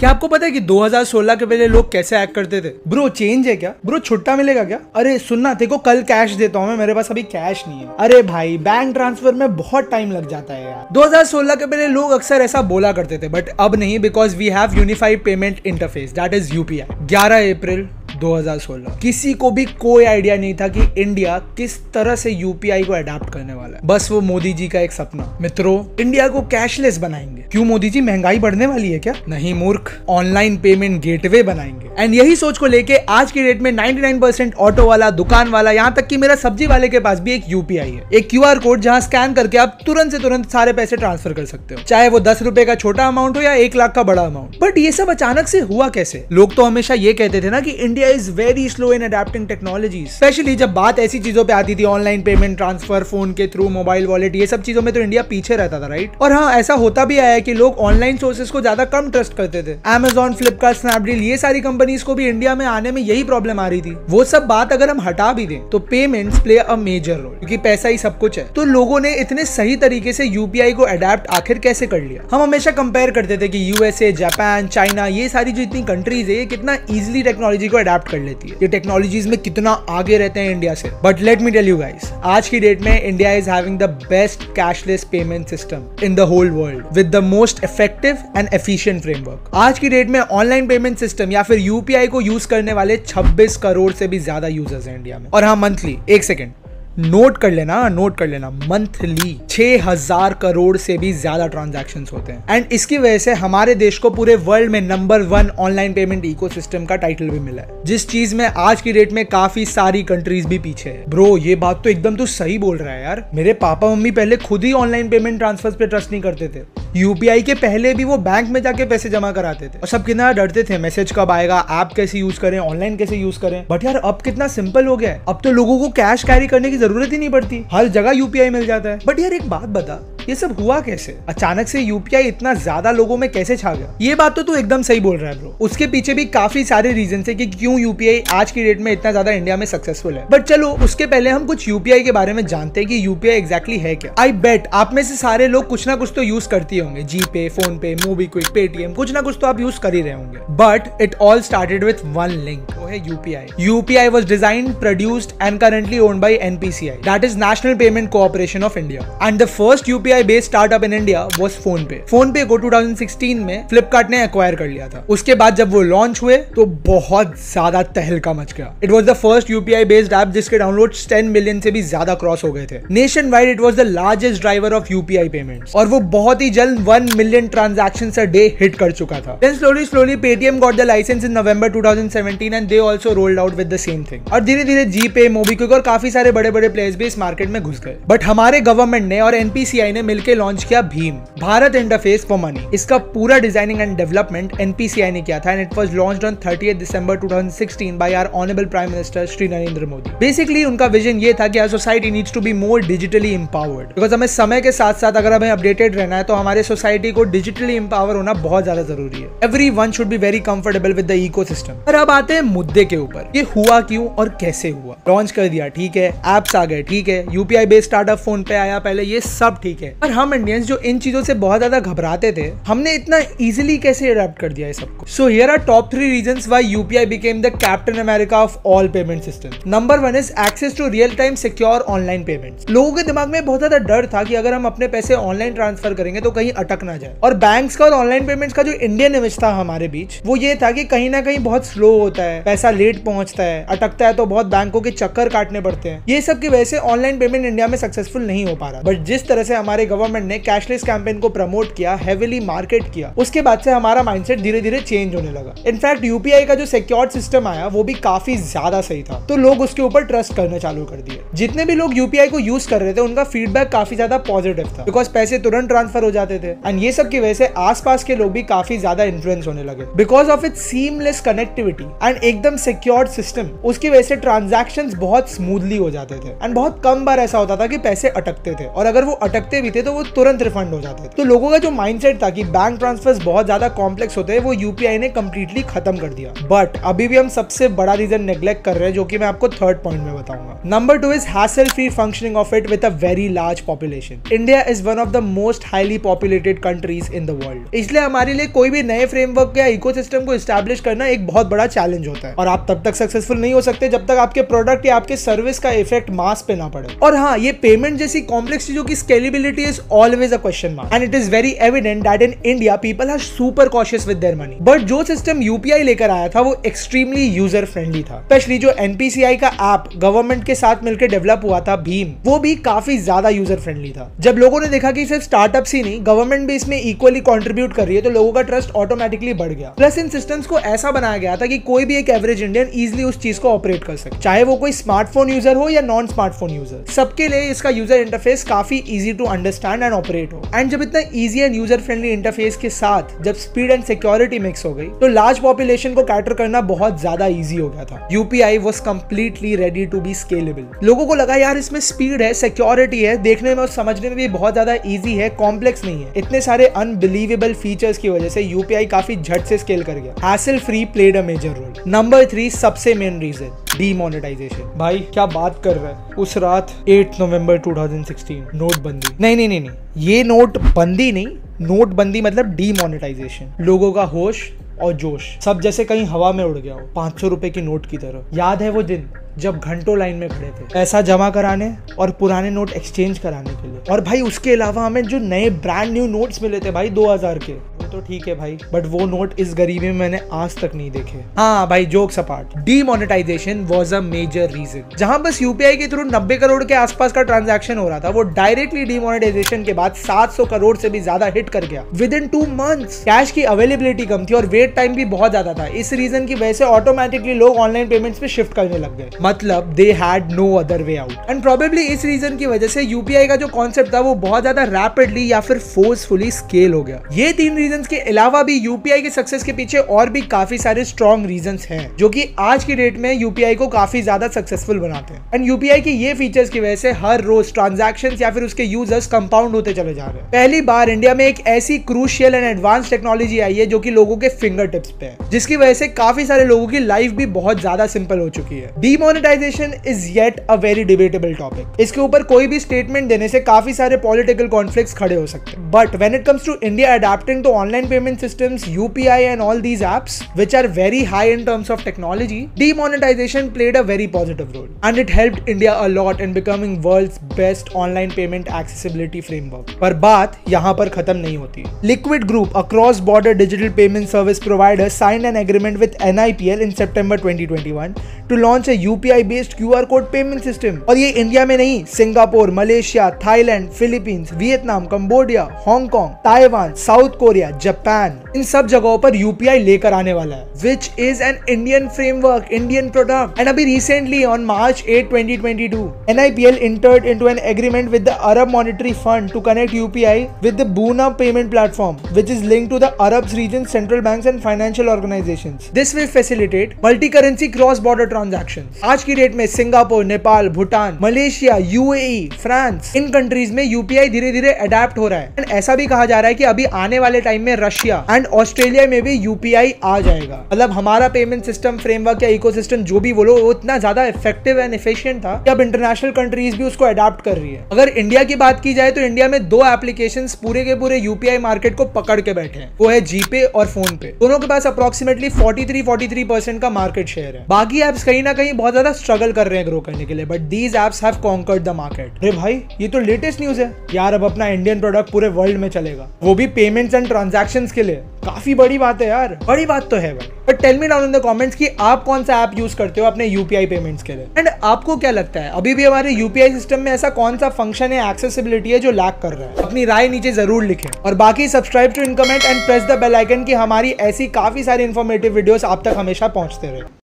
क्या आपको पता है कि 2016 के पहले लोग कैसे एक्ट करते थे? ब्रो चेंज है क्या? ब्रो छुट्टा मिलेगा क्या? अरे सुनना, देखो कल कैश देता हूँ मैं, मेरे पास अभी कैश नहीं है। अरे भाई बैंक ट्रांसफर में बहुत टाइम लग जाता है यार। 2016 के पहले लोग अक्सर ऐसा बोला करते थे, बट अब नहीं, because we have unified payment interface, that is UPI. 11 अप्रैल 2016 किसी को भी कोई आइडिया नहीं था कि इंडिया किस तरह से यूपीआई को अडॉप्ट करने वाला है। बस वो मोदी जी का एक सपना। मित्रों, इंडिया को कैशलेस बनाएंगे। क्यों मोदी जी, महंगाई बढ़ने वाली है क्या? नहीं मूर्ख, ऑनलाइन पेमेंट गेटवे बनाएंगे। एंड यही सोच को लेके आज की डेट में 99% ऑटो वाला, दुकान वाला, यहाँ तक कि मेरा सब्जी वाले के पास भी एक यूपीआई है, एक क्यूआर कोड जहाँ स्कैन करके आप तुरंत से तुरंत सारे पैसे ट्रांसफर कर सकते हो, चाहे वो 10 रुपए का छोटा अमाउंट हो या 1 लाख का बड़ा अमाउंट। बट ये सब अचानक से हुआ कैसे? लोग तो हमेशा ये कहते थे ना कि India is very slow in adapting technology, specially जब बात ऐसी चीजों पे आती थी, ऑनलाइन पेमेंट, ट्रांसफर, फोन के थ्रू, मोबाइल वॉलेट, ये सब चीजों में तो इंडिया पीछे रहता था, राइट? और हाँ, ऐसा होता भी आया कि लोग ऑनलाइन सोर्सेस को ज्यादा कम ट्रस्ट करते थे। Amazon, फ्लिपकार्ट, स्नैपडील, ये सारी कंपनीज को भी इंडिया में आने में यही प्रॉब्लम आ रही थी। वो सब बात अगर हम हटा भी दें तो payments play a major role, क्योंकि पैसा ही सब कुछ है। तो लोगों ने इतने सही तरीके से यूपीआई को अडैप्ट आखिर कैसे कर लिया? हम हमेशा कंपेयर करते थे कि यूएसए, जापान, चाइना, ये सारी जो इतनी कंट्रीज है, ये कितना इजिली टेक्नोलॉजी को अडैप्ट कर लेती है, ये टेक्नोलॉजीज में कितना आगे रहते हैं इंडिया से। But let me tell you guys, आज की डेट में India is having the best cashless payment system in the whole world with the most effective and efficient framework. आज की डेट में ऑनलाइन पेमेंट सिस्टम या फिर UPI को use करने वाले 26 करोड़ से भी ज्यादा यूजर्स हैं इंडिया में। और हाँ, मंथली, एक सेकेंड नोट कर लेना, मंथली 6000 करोड़ से भी ज्यादा ट्रांजैक्शंस होते हैं। एंड इसकी वजह से हमारे देश को पूरे वर्ल्ड में नंबर 1 ऑनलाइन पेमेंट इकोसिस्टम का टाइटल भी मिला है, जिस चीज में आज की डेट में काफी सारी कंट्रीज भी पीछे है। ब्रो ये बात तो एकदम तू सही बोल रहा है यार। मेरे पापा मम्मी पहले खुद ही ऑनलाइन पेमेंट ट्रांसफर पे ट्रस्ट नहीं करते थे। यूपीआई के पहले भी वो बैंक में जाके पैसे जमा कराते थे और सब कितना डरते थे, मैसेज कब आएगा, ऐप कैसे यूज करें, ऑनलाइन कैसे यूज करें। बट यार अब कितना सिंपल हो गया है, अब तो लोगों को कैश कैरी करने की जरूरत ही नहीं पड़ती, हर जगह यूपीआई मिल जाता है। बट यार एक बात बता, ये सब हुआ कैसे? अचानक से यूपीआई इतना ज्यादा लोगों में कैसे छा गया? ये बात तो तू एकदम सही बोल रहा है ब्रो। उसके पीछे भी काफी सारे रीजन है कि क्यों यूपीआई आज की डेट में इतना ज्यादा इंडिया में सक्सेसफुल है। बट चलो उसके पहले हम कुछ यूपीआई के बारे में जानते हैं कि यूपीआई एग्जैक्टली है क्या। आई बेट आप में से सारे लोग कुछ ना कुछ तो यूज करते होंगे, जीपे, फोन पे, मोबीक्विक, पेटीएम, कुछ ना कुछ तो आप यूज कर ही रहे होंगे। But it all started with one link, वो है UPI. UPI was designed, produced and currently owned by NPCI, that is national payment cooperation of India. And the first UPI based startup in India was PhonePe. PhonePe को 2016 में फ्लिपकार्ट ने acquire कर लिया था। उसके बाद जब वो लॉन्च हुए तो बहुत ज्यादा तहलका मच गया। It was the first UPI based app जिसके डाउनलोड्स 10 मिलियन से भी ज्यादा क्रॉस हो गए थे। Nation wide it was the largest driver of UPI payments और वो बहुत ही जल्द 1 million transactions a day hit कर चुका था। Then slowly Paytm got the license in November 2017 and they also rolled out with the same thing। और धीरे धीरे जीपे, मोबीक्विक और काफी सारे बड़े बड़े प्लेयर्स भी इस मार्केट में घुस गए। बट हमारे गवर्नमेंट ने और एनपीसीआई ने मिलकर लॉन्च किया भीम, भारत इंटरफेस फॉर मनी। इसका पूरा डिजाइनिंग एंड डेवलपमेंट एनपीसीआई ने किया था and it was launched on 30th December 2016 by our honourable prime minister Shri Narendra Modi. Basically उनका विजन ये था कि our society needs to be more digitally empowered, because हमें समय के साथ साथ अगर हमें अपडेटेड रहना है तो हमारे सोसाइटी को डिजिटली एम्पावर होना बहुत ज्यादा जरूरी है। Everyone should be very comfortable with the ecosystem. और अब आते हैं मुद्दे के ऊपर, ये हुआ क्यों और कैसे हुआ। लॉन्च कर दिया, ठीक है, एप्स आ गए, ठीक है, यूपीआई बेस्ड स्टार्टअप फोन पे आया पहले, ये सब ठीक है। पर हम इंडियंस जो इन चीजों से बहुत ज्यादा घबराते थे, हमने इतना इजीली कैसे अडॉप्ट कर दिया ये सबको। So here are top 3 reasons why UPI became the Captain America of all payment system. Number 1 is access to real time secure online payments. लोगों के दिमाग में बहुत ज्यादा डर था कि अगर हम अपने पैसे ऑनलाइन ट्रांसफर करेंगे तो कहीं अटक ना जाए। और बैंक्स का और ऑनलाइन पेमेंट्स का जो इंडियन इमेज था हमारे बीच, वो ये था कि कहीं ना कहीं बहुत स्लो होता है, पैसा लेट पहुंचता है, अटकता है तो बहुत बैंकों के चक्कर काटने पड़ते हैं। ये सब की वजह से ऑनलाइन पेमेंट इंडिया में सक्सेसफुल नहीं हो पा रहा। बट जिस तरह से हमारे गवर्नमेंट ने कैशलेस कैंपेन को प्रमोट किया, हेवीली मार्केट किया, उसके बाद से हमारा माइंडसेट धीरे धीरे चेंज होने लगा। इनफैक्ट यूपीआई का जो सिक्योर्ड सिस्टम आया वो भी काफी ज्यादा सही था, तो लोग उसके ऊपर ट्रस्ट करना चालू कर दिए। जितने भी लोग यूपीआई को यूज कर रहे थे उनका फीडबैक काफी ज्यादा पॉजिटिव था, बिकॉज पैसे तुरंत ट्रांसफर हो जाते थे। एंड ये सब की वजह से आसपास के लोग भी काफी ज्यादा इन्फ्लुएंस होने लगे because of its seamless connectivity and एकदम सिक्योर्ड सिस्टम। उसकी वजह से ट्रांजैक्शंस बहुत स्मूथली हो जाते थे एंड बहुत कम बार ऐसा होता था कि पैसे अटकते थे, और अगर वो अटकते भी थे तो वो तुरंत रिफंड हो जाते थे। तो लोगों का जो माइंडसेट था कि बैंक ट्रांसफर्स बहुत ज्यादा कॉम्प्लेक्स होते हैं, वो यूपीआई ने कंप्लीटली खत्म कर दिया। बट अभी भी हम सबसे बड़ा रीजन नेग्लेक्ट कर रहे हैं, जो कि मैं आपको थर्ड पॉइंट में बताऊंगा। Number 2 is hassle free functioning of it with a very large population. India is one of the most highly populated countries in the world. इसलिए हमारे लिए कोई भी नए फ्रेमवर्क या इकोसिस्टम को एस्टैब्लिश करना एक बहुत बड़ा चैलेंज होता है, और आप तब तक सक्सेसफुल नहीं हो सकते जब तक आपके प्रोडक्ट या आपके सर्विस का इफेक्ट मास पे ना पड़े। और हाँ, ये पेमेंट जैसी कॉम्प्लेक्स चीजों की scalability is always a question mark, and it is very evident that in India people are super cautious with their money. But जो सिस्टम यूपीआई लेकर आया था वो एक्सट्रीमली यूजर फ्रेंडली था। स्पेशली जो एनपीसीआई का ऐप गवर्नमेंट के साथ मिलकर डेवलप हुआ था भीम, वो भी काफी ज्यादा यूजर फ्रेंडली था। जब लोगों ने देखा कि सिर्फ स्टार्टअप्स ही नहीं, गवर्नमेंट भी इसमें इक्वली कंट्रीब्यूट कर रही है, तो लोगों का ट्रस्ट ऑटोमेटिकली बढ़ गया। प्लस इन सिस्टम्स को ऐसा बनाया गया था कि कोई भी एक एवरेज इंडियन इजीली उस चीज को ऑपरेट कर सके, चाहे वो कोई स्मार्टफोन यूजर हो या नॉन स्मार्टफोन यूजर। सबके लिए इसका यूजर इंटरफेस काफी easy to understand and operate हो। एंड जब इतना easy and user friendly interface के साथ जब स्पीड एंड सिक्योरिटी मिक्स हो गई, तो लार्ज पॉपुलेशन को कैटर करना बहुत ज्यादा इजी हो गया था। UPI was completely ready to be scalable. लोगों को लगा यार इसमें स्पीड है, सिक्योरिटी है, देखने में और समझने में भी बहुत ज्यादा इजी है, कॉम्प्लेक्स नहीं है। इतने सारे अनबिलीवेबल फीचर्स की वजह से यूपीआई काफी झट से स्केल कर गया। Hassle free played a major role. Number 3 सबसे मेन रीजन, डीमोनेटाइजेशन। भाई क्या बात कर रहा है, उस रात 8 नवंबर 2016 नोटबंदी, नहीं, ये नोटबंदी नहीं, नोटबंदी मतलब डीमोनेटाइजेशन। लोगों का होश और जोश सब जैसे कहीं हवा में उड़ गया हो, 500 रुपए की नोट की तरह। याद है वो दिन जब घंटों लाइन में खड़े थे पैसा जमा कराने और पुराने नोट एक्सचेंज कराने के लिए। और भाई उसके अलावा हमें जो नए ब्रांड न्यू नोट्स मिले थे भाई 2000 के, वो तो ठीक है भाई, बट वो नोट इस गरीबी में मैंने आज तक नहीं देखे। हाँ भाई, jokes apart, demonetization was a major reason. जहां बस यूपीआई के थ्रू 90 करोड़ के आसपास का ट्रांजैक्शन हो रहा था, वो डायरेक्टली डीमोनेटाइजेशन के बाद 700 करोड़ से भी ज्यादा हिट कर गया विद इन 2 मंथ्स। कैश की अवेलेबिलिटी कम थी और वेट टाइम भी बहुत ज्यादा था। इस रीजन की वजह से ऑटोमेटिकली लोग ऑनलाइन पेमेंट्स पे शिफ्ट करने लग गए, मतलब they had no other way out. And probably इस रीजन की वजह से यूपीआई का जो कॉन्सेप्ट था वो बहुत ज्यादा रैपिडली या फिर फोर्सफुली स्केल हो गया। ये 3 रीजंस के अलावा भी यूपीआई के सक्सेस के पीछे और भी काफी सारे स्ट्रॉन्ग रीजंस हैं, जो कि आज की डेट में यूपीआई को काफी ज्यादा सक्सेसफुल बनाते हैं। एंड यूपीआई के ये फीचर्स की वजह से हर रोज ट्रांजैक्शंस या फिर उसके यूजर्स कंपाउंड होते चले जा रहे हैं। पहली बार इंडिया में एक ऐसी क्रूशियल एंड एडवांस टेक्नोलॉजी आई है जो कि लोगों के फिंगर टिप्स पे है, जिसकी वजह से काफी सारे लोगों की लाइफ भी बहुत ज्यादा सिंपल हो चुकी है। Demonetization is yet a very debatable topic. इसके ऊपर कोई भी स्टेटमेंट देने से काफी सारे पॉलिटिकल कॉन्फ्लिक्ट्स खड़े हो सकते हैं, but when it comes to India adapting to online payment systems, UPI and all these apps which are very high in terms of technology, demonetization played a very positive role and it helped India a lot in becoming world's best online payment accessibility framework. पर बात यहाँ पर खत्म नहीं होती। Liquid group, a cross border digital payment service provider, signed an agreement with NIPL in September 2021 to launch a UPI based QR code payment system। और ये India में नहीं, Singapore, Malaysia, Thailand, Philippines, Vietnam, Cambodia, Hong Kong, Taiwan, South Korea, Japan, इन सब जगहों पर UPI लेकर आने वाला है, which is an Indian framework, Indian product। And अभी recently on March 8, 2022, NIPL entered into an agreement with the Arab Monetary Fund to connect UPI with the Buna payment platform, which is linked to the Arab region central banks and financial organizations। This will facilitate multi-currency cross-border transactions। आज की date में Singapore, Nepal, Bhutan, Malaysia, UAE, France, इन countries में UPI धीरे धीरे adapt हो रहा है। एंड ऐसा भी कहा जा रहा है कि अभी आने वाले टाइम में रशिया एंड ऑस्ट्रेलिया में भी यूपीआई आ जाएगा। मतलब हमारा पेमेंट सिस्टम, फ्रेमवर्क या इकोसिस्टम जो भी बोलो, वो इतना ज्यादा इफेक्टिव एंड एफिशिएंट था कि अब इंटरनेशनल कंट्रीज भी उसको अडेप्ट कर रही है। अगर इंडिया की बात की जाए तो इंडिया में 2 एप्लीकेशंस पूरे के पूरे यूपीआई मार्केट को पकड़ के बैठे हैं, वो है जीपे और फोन पे। दोनों के पास अप्रोक्सीमेटली 43% का मार्केट शेयर है। बाकी एप्स कहीं ना कहीं बहुत ज्यादा स्ट्रगल कर रहे हैं ग्रो करने के लिए, but these apps have conquered the market. अरे भाई, ये तो लेटेस्ट न्यूज है यार, अब अपना इंडियन प्रोडक्ट पूरे वर्ल्ड में चलेगा, वो भी पेमेंट्स एंड ट्रांजैक्शंस के लिए। काफी बड़ी बात है यार, बड़ी बात तो है भाई। But tell me down in the comments कि आप कौन सा ऐप यूज करते हो अपने यूपीआई पेमेंट्स के लिए, एंड आपको क्या लगता है अभी भी हमारे यूपीआई सिस्टम में ऐसा कौन सा फंक्शन है, एक्सेसिबिलिटी है जो लैक कर रहा है? अपनी राय नीचे जरूर लिखें, और बाकी subscribe to in comment and press the bell icon कि हमारी ऐसी काफी सारी इंफॉर्मेटिव वीडियोस आप तक हमेशा पहुंचते रहे।